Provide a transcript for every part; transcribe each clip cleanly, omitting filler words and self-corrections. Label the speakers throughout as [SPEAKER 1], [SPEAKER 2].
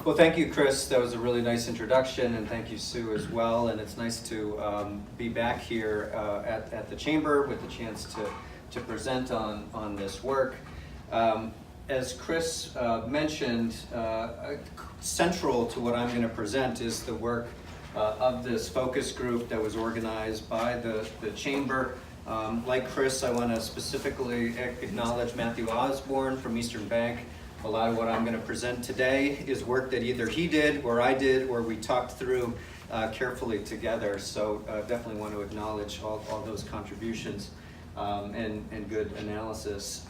[SPEAKER 1] Well, thank you, Chris. That was a really nice introduction, and thank you, Sue, as well. And it's nice to be back here at the Chamber with the chance to present on this work. As Chris mentioned, central to what I'm going to present is the work of this focus group that was organized by the Chamber. Like Chris, I want to specifically acknowledge Matthew Osborne from Eastern Bank. A lot of what I'm going to present today is work that either he did or I did or we talked through carefully together. So definitely want to acknowledge all those contributions and good analysis.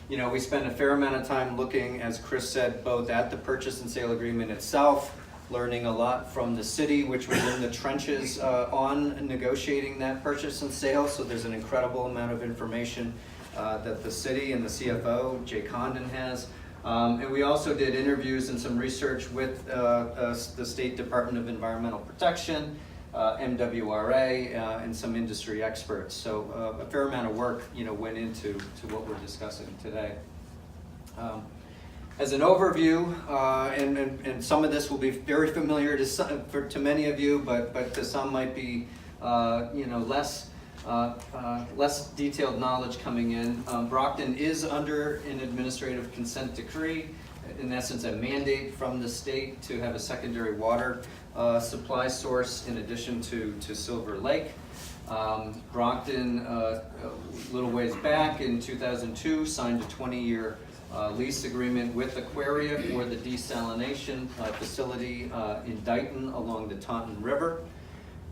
[SPEAKER 1] You know, we spent a fair amount of time looking, as Chris said, both at the purchase and sale agreement itself, learning a lot from the city, which was in the trenches on negotiating that purchase and sale. So there's an incredible amount of information that the city and the CFO, Jay Condon, has. And we also did interviews and some research with the State Department of Environmental Protection, MWRA, and some industry experts. So a fair amount of work, went into what we're discussing today. As an overview, and some of this will be very familiar to many of you, but to some might be, less detailed knowledge coming in. Brockton is under an administrative consent decree, in essence a mandate from the state to have a secondary water supply source in addition to Silver Lake. Brockton, a little ways back in 2002, signed a 20-year lease agreement with Aquaria for the desalination facility in Dighton along the Taunton River.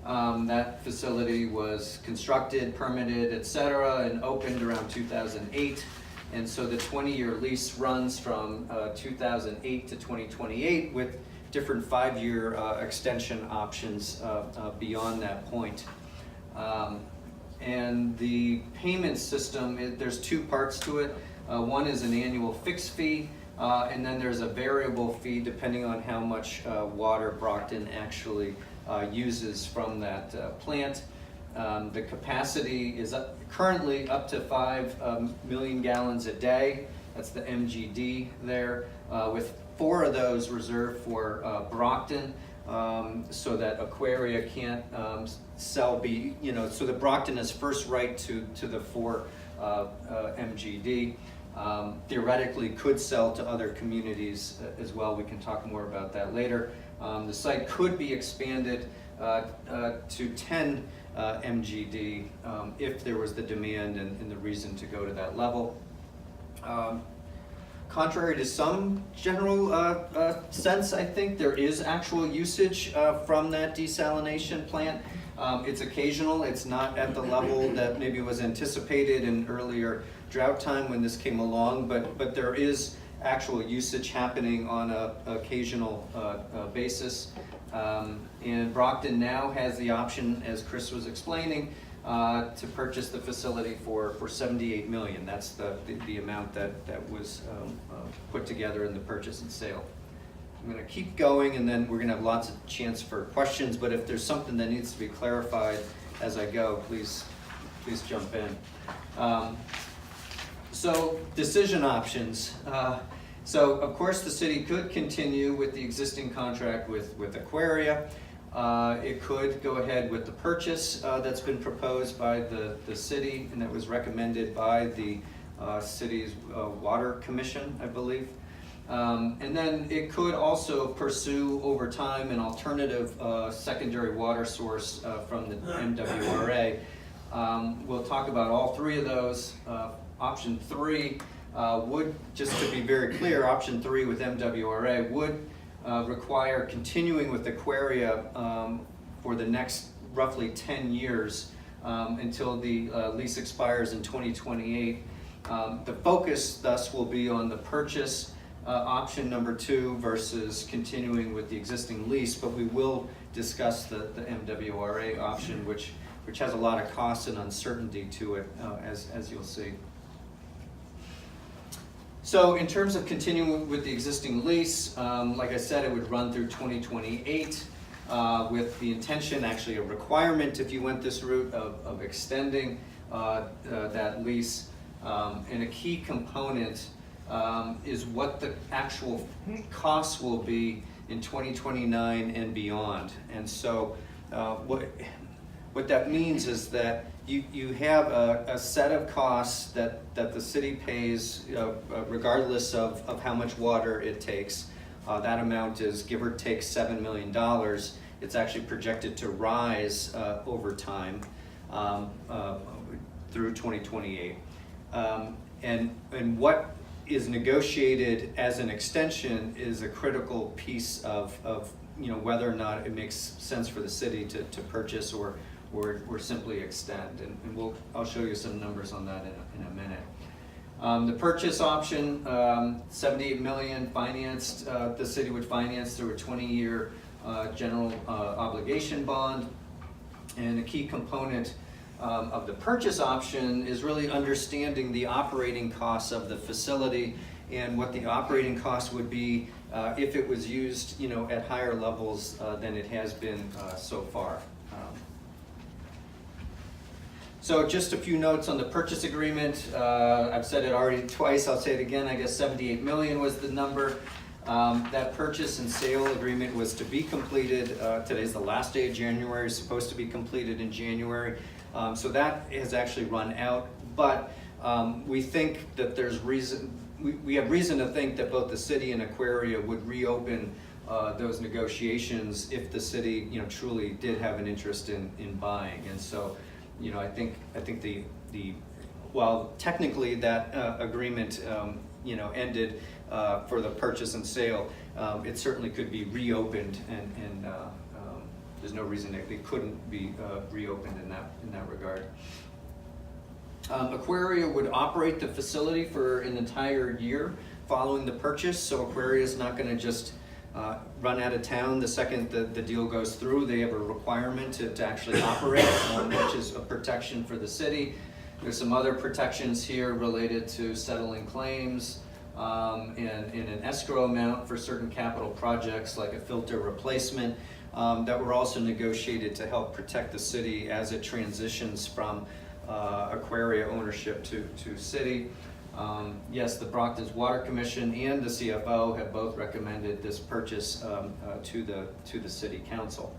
[SPEAKER 1] That facility was constructed, permitted, etc., and opened around 2008. And so the 20-year lease runs from 2008 to 2028 with different 5-year extension options beyond that point. And the payment system, there's two parts to it. One is an annual fixed fee, and then there's a variable fee depending on how much water Brockton actually uses from that plant. The capacity is currently up to 5 million gallons a day. That's the MGD there, with 4 of those reserved for Brockton, so that Aquaria can't so that Brockton has first right to the 4 MGD. Theoretically could sell to other communities as well. We can talk more about that later. The site could be expanded to 10 MGD if there was the demand and the reason to go to that level. Contrary to some general sense, I think there is actual usage from that desalination plant. It's occasional. It's not at the level that maybe was anticipated in earlier drought time when this came along, but there is actual usage happening on an occasional basis. And Brockton now has the option, as Chris was explaining, to purchase the facility for $78 million. That's the amount that was put together in the purchase and sale. I'm going to keep going, and then we're going to have lots of chance for questions, but if there's something that needs to be clarified as I go, please jump in. So decision options. So of course the city could continue with the existing contract with Aquaria. It could go ahead with the purchase that's been proposed by the city and that was recommended by the city's water commission, I believe. And then it could also pursue over time an alternative secondary water source from the MWRA. We'll talk about all 3 of those. Option 3 would, just to be very clear, option 3 with MWRA would require continuing with Aquaria for the next roughly 10 years until the lease expires in 2028. The focus thus will be on the purchase option number 2 versus continuing with the existing lease, but we will discuss the MWRA option, which has a lot of costs and uncertainty to it, as you'll see. So in terms of continuing with the existing lease, like I said, it would run through 2028 with the intention, actually a requirement if you went this route, of extending that lease. And a key component is what the actual costs will be in 2029 and beyond. And so what that means is that you have a set of costs that the city pays regardless of how much water it takes. That amount is give or take $7 million. It's actually projected to rise over time through 2028. And what is negotiated as an extension is a critical piece of whether or not it makes sense for the city to purchase or simply extend. And I'll show you some numbers on that in a minute. The purchase option, $78 million financed. The city would finance through a 20-year general obligation bond. And a key component of the purchase option is really understanding the operating costs of the facility and what the operating cost would be if it was used, at higher levels than it has been so far. So just a few notes on the purchase agreement. I've said it already twice, I'll say it again. I guess 78 million was the number. That purchase and sale agreement was to be completed. Today's the last day of January, it's supposed to be completed in January. So that has actually run out, but we think that there's reason, we have reason to think that both the city and Aquaria would reopen those negotiations if the city, truly did have an interest in buying. And so, I think the while technically that agreement, ended for the purchase and sale, it certainly could be reopened, and there's no reason that it couldn't be reopened in that regard. Aquaria would operate the facility for an entire year following the purchase, so Aquaria is not going to just run out of town the second the deal goes through. They have a requirement to actually operate, which is a protection for the city. There's some other protections here related to settling claims and an escrow amount for certain capital projects like a filter replacement that were also negotiated to help protect the city as it transitions from Aquaria ownership to city. Yes, the Brockton's Water Commission and the CFO have both recommended this purchase to the City Council.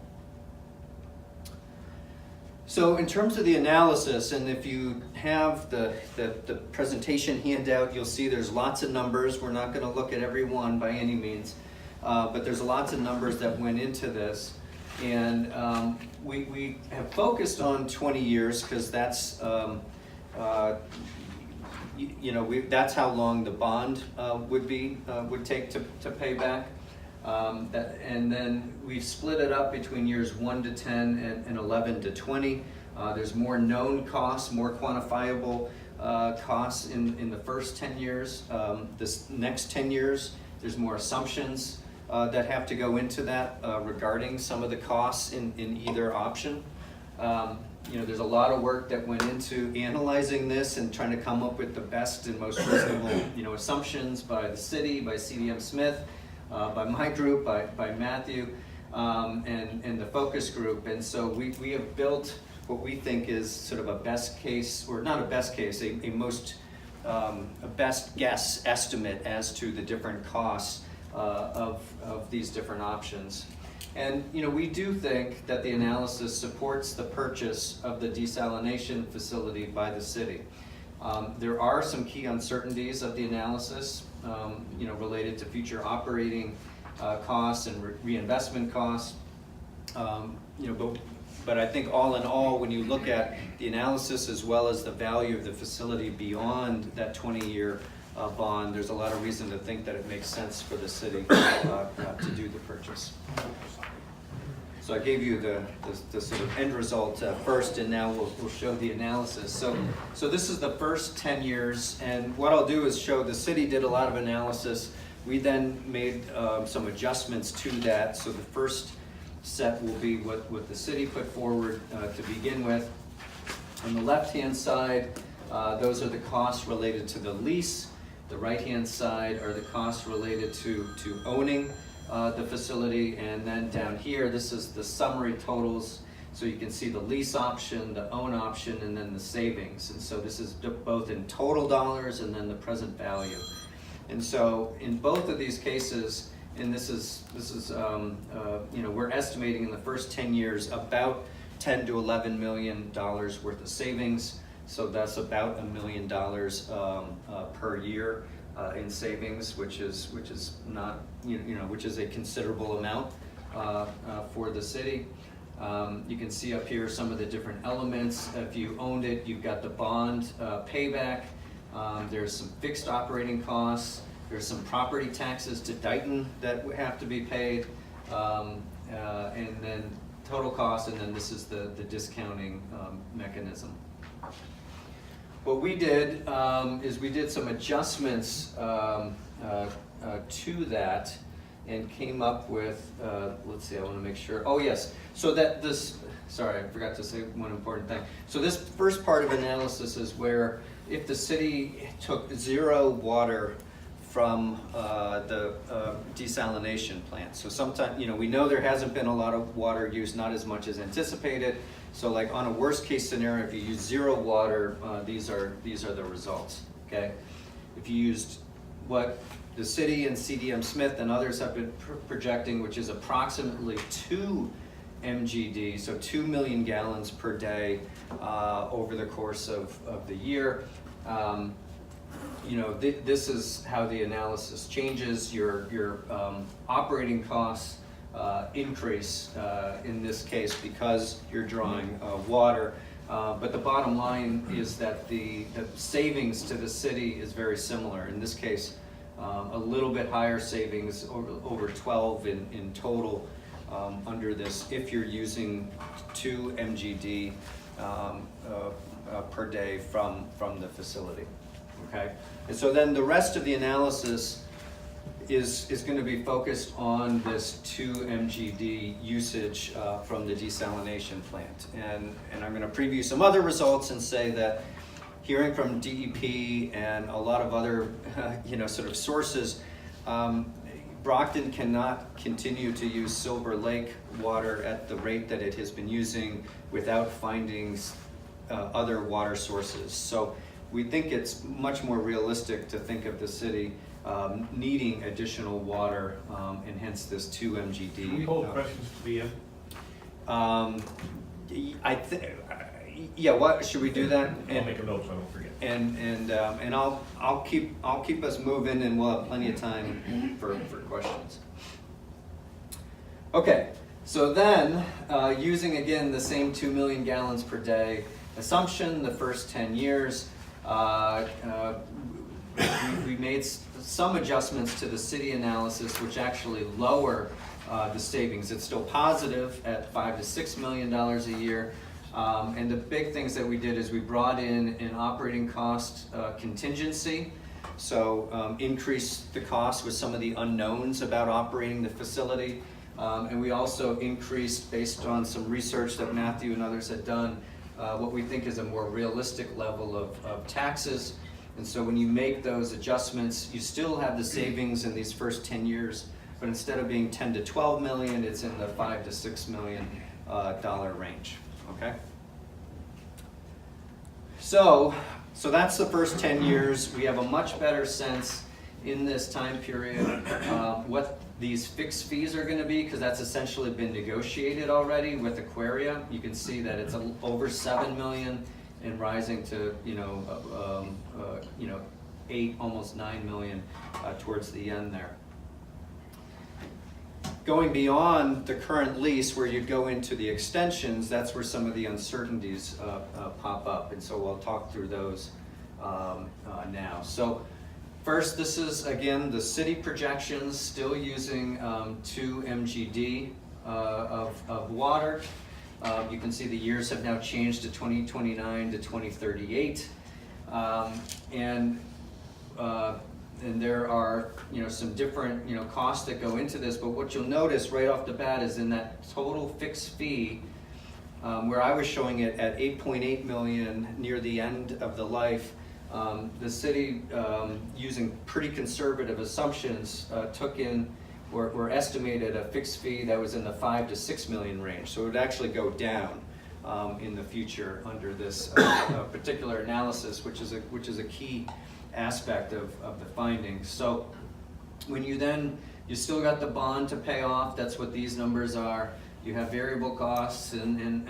[SPEAKER 1] So in terms of the analysis, and if you have the presentation handout, you'll see there's lots of numbers. We're not going to look at every one by any means, but there's lots of numbers that went into this. And we have focused on 20 years because that's that's how long the bond would take to pay back. And then we've split it up between years 1 to 10 and 11 to 20. There's more known costs, more quantifiable costs in the first 10 years. This next 10 years, there's more assumptions that have to go into that regarding some of the costs in either option. There's a lot of work that went into analyzing this and trying to come up with the best and most reasonable, assumptions by the city, by CDM Smith, by my group, by Matthew, and the focus group. And so we have built what we think is sort of a best case, or not a best case, a best guess estimate as to the different costs of these different options. And we do think that the analysis supports the purchase of the desalination facility by the city. There are some key uncertainties of the analysis, related to future operating costs and reinvestment costs. But I think all in all, when you look at the analysis as well as the value of the facility beyond that 20-year bond, there's a lot of reason to think that it makes sense for the city to do the purchase. So I gave you the sort of end result first, and now we'll show the analysis. So this is the first 10 years, and what I'll do is show the city did a lot of analysis. We then made some adjustments to that. So the first set will be what the city put forward to begin with. On the left-hand side, those are the costs related to the lease. The right-hand side are the costs related to owning the facility, and then down here, this is the summary totals. So you can see the lease option, the own option, and then the savings. And so this is both in total dollars and then the present value. And so in both of these cases, and this is we're estimating in the first 10 years about $10 to $11 million worth of savings. So that's about $1 million per year in savings, which is not which is a considerable amount for the city. You can see up here some of the different elements. If you owned it, you've got the bond payback. There's some fixed operating costs. There's some property taxes to Dighton that have to be paid, and then total cost, and then this is the discounting mechanism. What we did is we did some adjustments to that and came up with, let's see, I want to make sure, oh yes, so that this, sorry, I forgot to say one important thing. So this first part of analysis is where if the city took zero water from the desalination plant. So sometimes, we know there hasn't been a lot of water use, not as much as anticipated. So like on a worst case scenario, if you use zero water, these are the results, okay? If you used what the city and CDM Smith and others have been projecting, which is approximately 2 MGD, so 2 million gallons per day over the course of the year. This is how the analysis changes. Your operating costs increase in this case because you're drawing water. But the bottom line is that the savings to the city is very similar. In this case, a little bit higher savings, over 12 in total under this, if you're using 2 MGD per day from the facility. Okay, and so then the rest of the analysis is going to be focused on this 2 MGD usage from the desalination plant. And I'm going to preview some other results and say that hearing from DEP and a lot of other sort of sources, Brockton cannot continue to use Silver Lake water at the rate that it has been using without finding other water sources. So we think it's much more realistic to think of the city needing additional water, and hence this 2 MGD.
[SPEAKER 2] Can we hold questions to the end?
[SPEAKER 1] Yeah. What should we do that?
[SPEAKER 2] I'll make a note so I don't forget.
[SPEAKER 1] And I'll keep us moving, and we'll have plenty of time for questions. Okay. So then, using again the same 2 million gallons per day assumption, the first 10 years. We made some adjustments to the city analysis, which actually lower the savings. It's still positive at $5 to $6 million a year. And the big things that we did is we brought in an operating cost contingency. So increased the cost with some of the unknowns about operating the facility. And we also increased, based on some research that Matthew and others had done, what we think is a more realistic level of taxes. And so when you make those adjustments, you still have the savings in these first 10 years, but instead of being 10 to 12 million, it's in the $5 to $6 million dollar range, okay? So that's the first 10 years. We have a much better sense in this time period what these fixed fees are going to be, because that's essentially been negotiated already with Aquaria. You can see that it's over 7 million and rising to 8, almost 9 million towards the end there. Going beyond the current lease, where you go into the extensions, that's where some of the uncertainties pop up, and so we'll talk through those now. So first, this is again the city projections, still using 2 MGD of water. You can see the years have now changed to 2029 to 2038, and there are some different costs that go into this. But what you'll notice right off the bat is in that total fixed fee, where I was showing it at 8.8 million near the end of the life. The city, using pretty conservative assumptions, took in or estimated a fixed fee that was in the 5 to 6 million range. So it would actually go down in the future under this particular analysis, which is a key aspect of the findings. So when you still got the bond to pay off, that's what these numbers are. You have variable costs and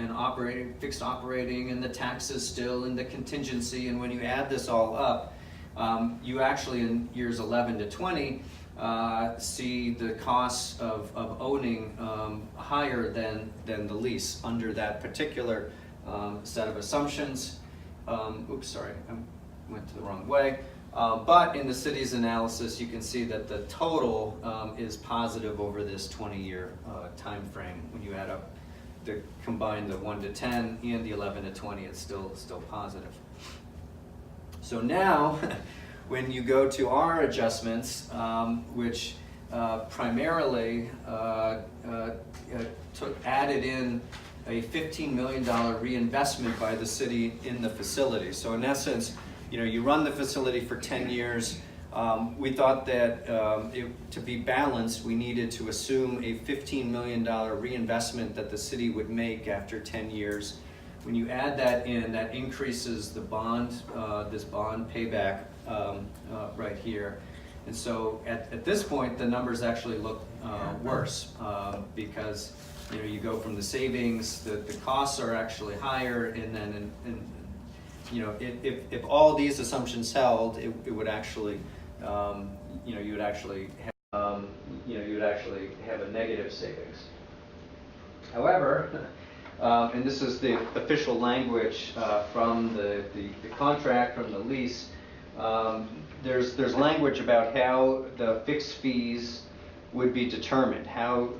[SPEAKER 1] fixed operating and the taxes still and the contingency, and when you add this all up, you actually in years 11 to 20 see the costs of owning higher than the lease under that particular set of assumptions. Oops, sorry, I went to the wrong way. But in the city's analysis, you can see that the total is positive over this 20-year time frame. When you add up, combine the 1 to 10 and the 11 to 20, it's still positive. So now, when you go to our adjustments, which primarily added in a $15 million reinvestment by the city in the facility. So in essence, you run the facility for 10 years. We thought that to be balanced, we needed to assume a $15 million reinvestment that the city would make after 10 years. When you add that in, that increases the bond, this bond payback right here. And so at this point, the numbers actually look worse because you go from the savings, the costs are actually higher, and then if all these assumptions held, it would actually, you would actually have a negative savings. However, and this is the official language from the contract, from the lease. There's language about how the fixed fees would be determined, how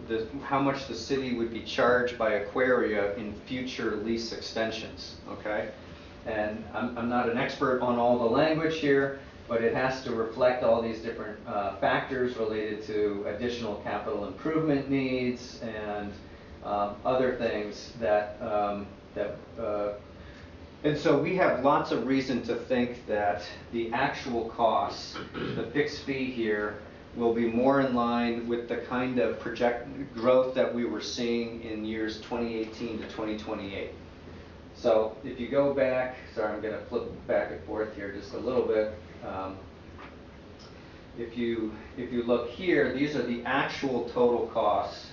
[SPEAKER 1] much the city would be charged by Aquaria in future lease extensions. Okay. And I'm not an expert on all the language here, but it has to reflect all these different factors related to additional capital improvement needs and other things and so we have lots of reason to think that the actual costs, the fixed fee here, will be more in line with the kind of projected growth that we were seeing in years 2018 to 2028. So if you go back, sorry, I'm going to flip back and forth here just a little bit. If you look here, these are the actual total costs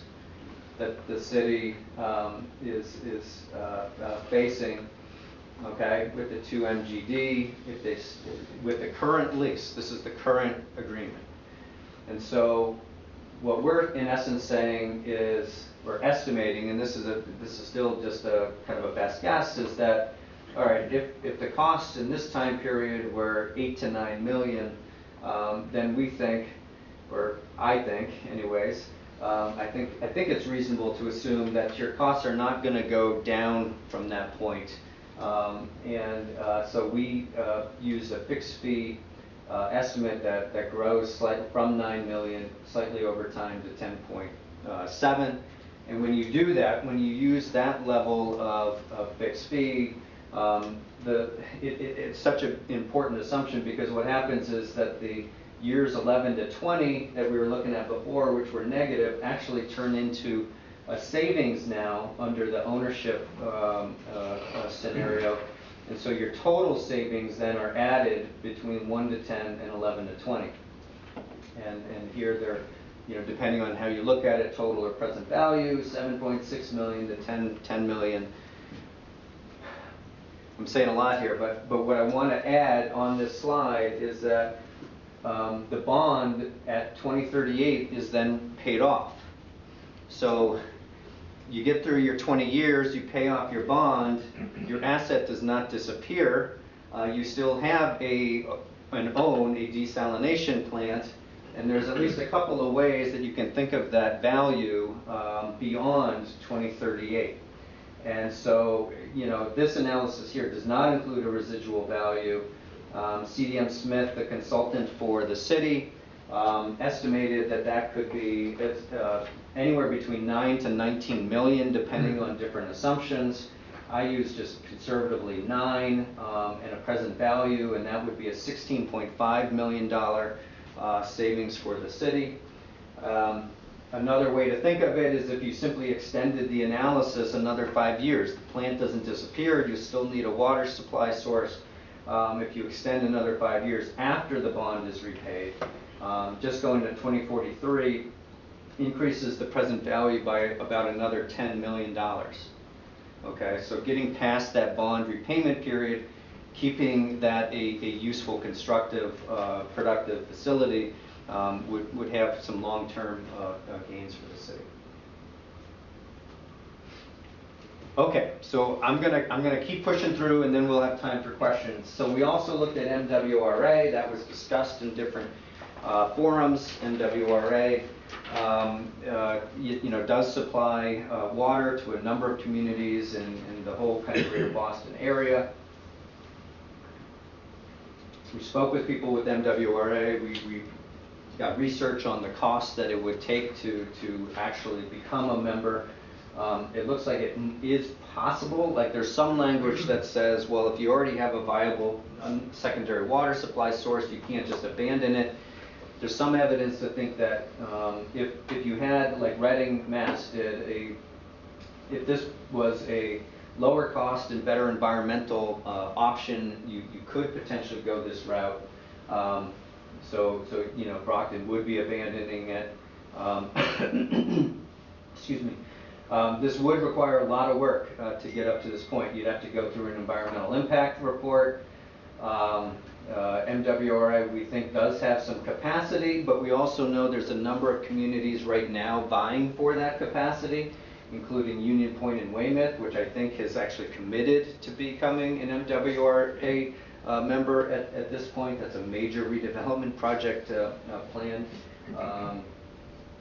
[SPEAKER 1] that the city is facing. Okay, with the 2 MGD, with the current lease. This is the current agreement. And so what we're in essence saying is, we're estimating, and this is still just a kind of a best guess, is that, all right, if the costs in this time period were 8 to 9 million, then we think, or I think anyways, I think it's reasonable to assume that your costs are not going to go down from that point. So we use a fixed fee estimate that grows slightly from 9 million, slightly over time to 10.7. And when you do that, when you use that level of fixed fee, it's such an important assumption, because what happens is that the years 11 to 20 that we were looking at before, which were negative, actually turn into a savings now under the ownership scenario. And so your total savings then are added between 1 to 10 and 11 to 20. And here they're, depending on how you look at it, total or present value, 7.6 million to 10 million. I'm saying a lot here, but what I want to add on this slide is that the bond at 2038 is then paid off. So you get through your 20 years, you pay off your bond, your asset does not disappear. You still have a desalination plant, and there's at least a couple of ways that you can think of that value beyond 2038. And so, this analysis here does not include a residual value. CDM Smith, the consultant for the city, estimated that could be anywhere between 9 to 19 million, depending on different assumptions. I use just conservatively 9 and a present value, and that would be a $16.5 million savings for the city. Another way to think of it is if you simply extended the analysis another 5 years. The plant doesn't disappear, you still need a water supply source. if you extend another 5 years after the bond is repaid, just going to 2043 increases the present value by about another $10 million. Okay, so getting past that bond repayment period, keeping that a useful, constructive, productive facility would have some long-term gains for the city. Okay, so I'm gonna keep pushing through, and then we'll have time for questions. So we also looked at MWRA. That was discussed in different forums. MWRA does supply water to a number of communities in the whole kind of greater Boston area. We spoke with people with MWRA. We got research on the cost that it would take to actually become a member. It looks like it is possible. Like, there's some language that says, well, if you already have a viable secondary water supply source, you can't just abandon it. There's some evidence to think that if you had, like Reading, Mass did, if this was a lower cost and better environmental option, you could potentially go this route. So Brockton would be abandoning it. Excuse me. This would require a lot of work to get up to this point. You'd have to go through an environmental impact report. MWRA, we think, does have some capacity, but we also know there's a number of communities right now vying for that capacity, including Union Point and Weymouth, which I think has actually committed to becoming an MWRA member at this point. That's a major redevelopment project plan.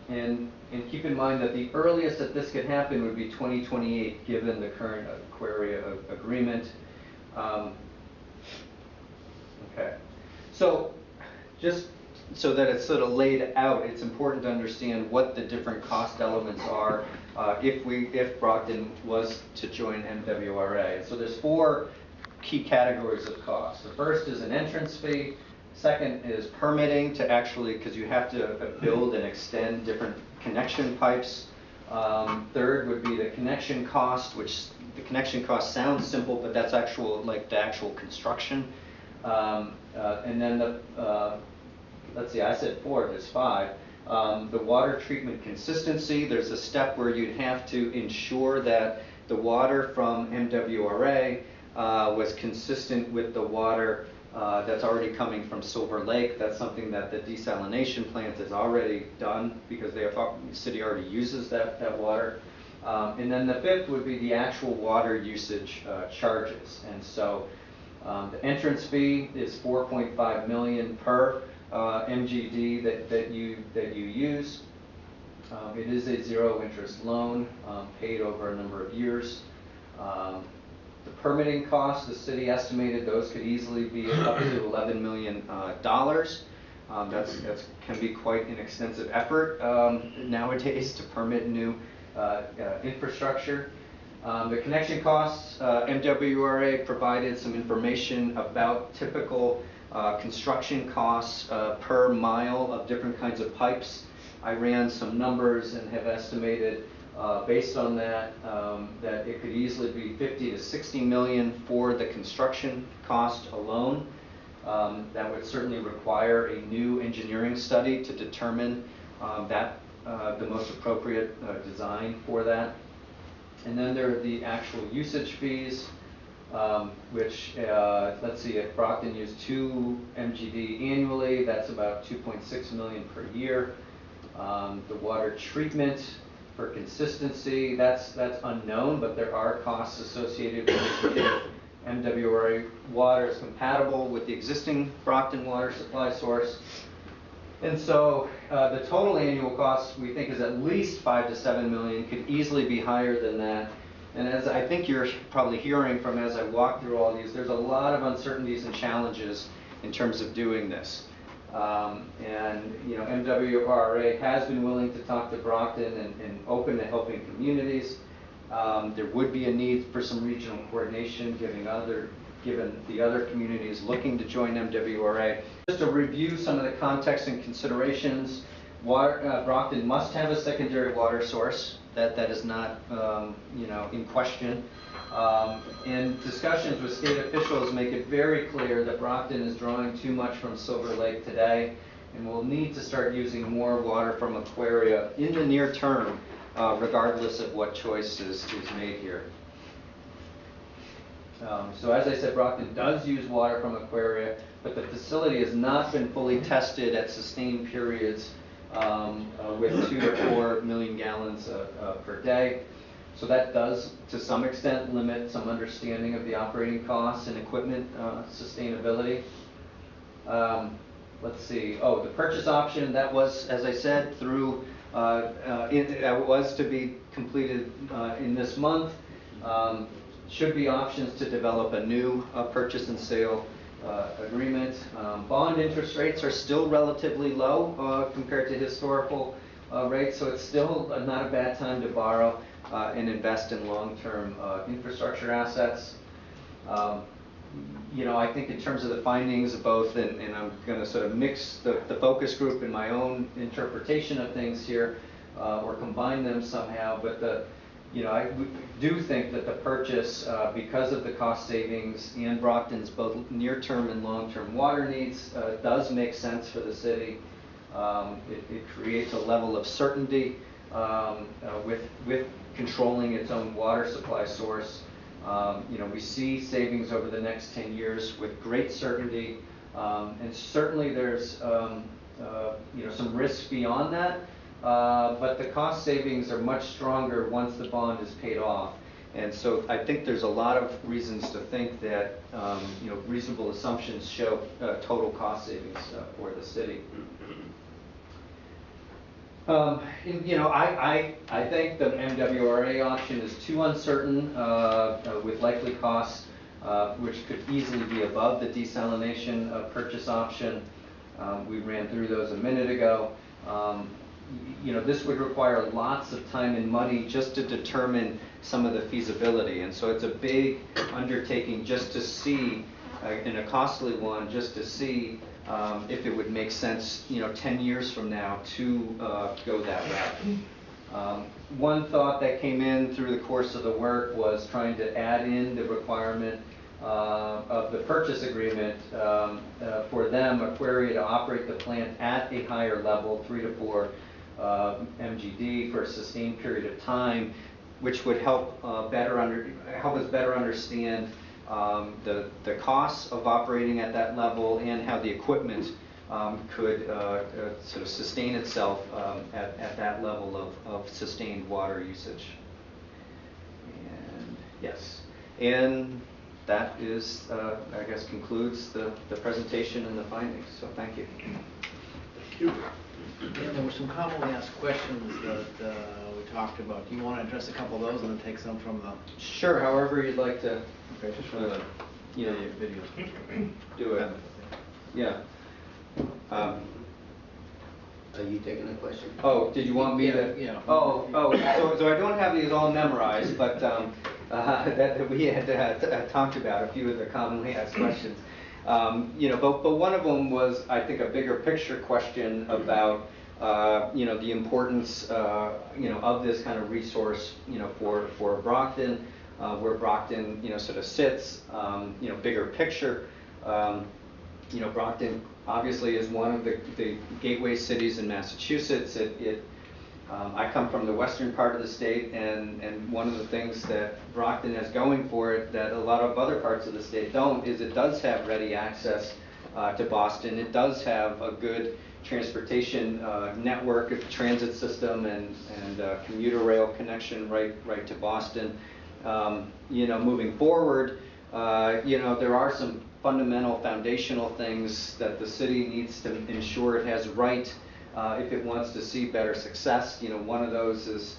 [SPEAKER 1] And keep in mind that the earliest that this could happen would be 2028, given the current Aquaria agreement. Okay, so just so that it's sort of laid out, it's important to understand what the different cost elements are if Brockton was to join MWRA. So there's 4 key categories of cost. The first is an entrance fee. Second is permitting, to actually, because you have to build and extend different connection pipes. Third would be the connection cost, which the connection cost sounds simple, but that's the actual construction. And then let's see, I said 4, there's 5. The water treatment consistency, there's a step where you'd have to ensure that the water from MWRA was consistent with the water that's already coming from Silver Lake. That's something that the desalination plant has already done, because the city already uses that water. And then the 5th would be the actual water usage charges. And so the entrance fee is $4.5 million per MGD that you use. It is a 0-interest loan paid over a number of years. The permitting costs, the city estimated those could easily be up to $11 million. That's can be quite an extensive effort nowadays to permit new infrastructure. The connection costs, MWRA provided some information about typical construction costs per mile of different kinds of pipes. I ran some numbers and have estimated, based on that, that it could easily be $50 to $60 million for the construction cost alone. That would certainly require a new engineering study to determine the most appropriate design for that. And then there are the actual usage fees, which, let's see, if Brockton used 2 MGD annually, that's about $2.6 million per year. The water treatment for consistency, that's unknown, but there are costs associated with it. MWRA water is compatible with the existing Brockton water supply source. And so the total annual cost, we think, is at least $5 to $7 million, could easily be higher than that. And as I think you're probably hearing from as I walk through all these, there's a lot of uncertainties and challenges in terms of doing this. And MWRA has been willing to talk to Brockton and open to helping communities. There would be a need for some regional coordination, given the other communities looking to join MWRA. Just to review some of the context and considerations, Brockton must have a secondary water source. That is not, in question. And discussions with state officials make it very clear that Brockton is drawing too much from Silver Lake today, and will need to start using more water from Aquaria in the near term, regardless of what choice is made here. So as I said, Brockton does use water from Aquaria, but the facility has not been fully tested at sustained periods with 2 to 4 million gallons per day. So that does, to some extent, limit some understanding of the operating costs and equipment sustainability. Let's see. Oh, the purchase option, that was, as I said, through, it was to be completed in this month. Should be options to develop a new purchase and sale agreement. Bond interest rates are still relatively low compared to historical rates, so it's still not a bad time to borrow and invest in long-term infrastructure assets. I think in terms of the findings of both, and I'm going to sort of mix the focus group in my own interpretation of things here, or combine them somehow, but I do think that the purchase, because of the cost savings and Brockton's both near-term and long-term water needs, does make sense for the city. It creates a level of certainty with controlling its own water supply source. We see savings over the next 10 years with great certainty, and certainly there's some risk beyond that. But the cost savings are much stronger once the bond is paid off. And so I think there's a lot of reasons to think that reasonable assumptions show total cost savings for the city. I think the MWRA option is too uncertain with likely costs which could easily be above the desalination purchase option. We ran through those a minute ago. This would require lots of time and money just to determine some of the feasibility, and so it's a big undertaking just to see, and a costly one, just to see if it would make sense, 10 years from now to go that route. One thought that came in through the course of the work was trying to add in the requirement of the purchase agreement for them, Aquaria, to operate the plant at a higher level, 3 to 4 MGD for a sustained period of time, which would help us better understand the costs of operating at that level and how the equipment could sort of sustain itself at that level of sustained water usage. And yes, and that is, I guess, concludes the presentation and the findings. So thank you.
[SPEAKER 3] Thank you. Yeah, there were some commonly asked questions that we talked about. Do you want to address a couple of those and then take some from the...
[SPEAKER 1] Sure, however you'd like to.
[SPEAKER 3] Okay, just from the videos.
[SPEAKER 1] Do it.
[SPEAKER 3] Yeah.
[SPEAKER 4] Are you taking a question?
[SPEAKER 1] Oh, did you want me to?
[SPEAKER 3] Yeah.
[SPEAKER 1] Oh, so I don't have these all memorized, but that we had talked about a few of the commonly asked questions. But one of them was, I think, a bigger picture question about, the importance, of this kind of resource, for Brockton, where Brockton, sort of sits, bigger picture. Brockton obviously is one of the gateway cities in Massachusetts. I come from the western part of the state, and one of the things that Brockton has going for it that a lot of other parts of the state don't is it does have ready access to Boston. It does have a good transportation network, a transit system, and commuter rail connection right to Boston. Moving forward, there are some fundamental foundational things that the city needs to ensure it has right if it wants to see better success. One of those is,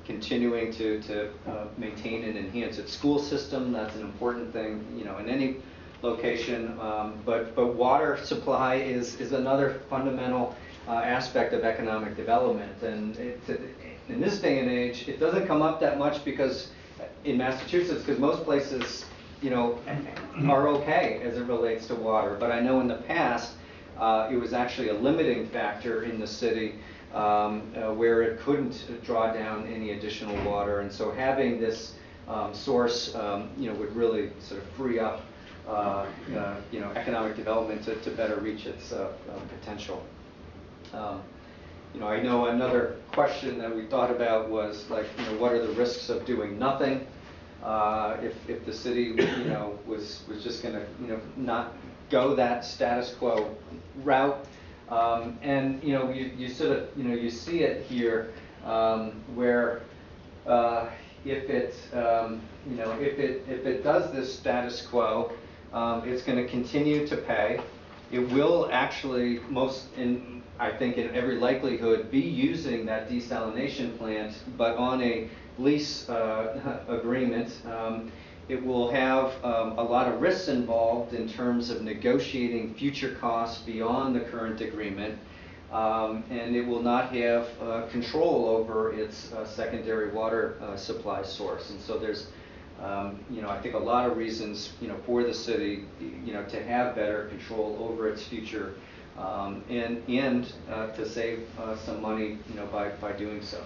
[SPEAKER 1] continuing to maintain and enhance its school system. That's an important thing, in any location. But water supply is another fundamental aspect of economic development. And in this day and age, it doesn't come up that much because in Massachusetts, because most places, are okay as it relates to water. But I know in the past, it was actually a limiting factor in the city where it couldn't draw down any additional water. And so having this source, would really sort of free up, economic development to better reach its potential. I know another question that we thought about was like, what are the risks of doing nothing? If the city, was just going to, not go that status quo route. And you sort of, you see it here where if it does this status quo, it's going to continue to pay. It will actually I think in every likelihood be using that desalination plant, but on a lease agreement. It will have a lot of risks involved in terms of negotiating future costs beyond the current agreement, and it will not have control over its secondary water supply source. And so there's, I think a lot of reasons, for the city, to have better control over its future, and to save some money, by doing so.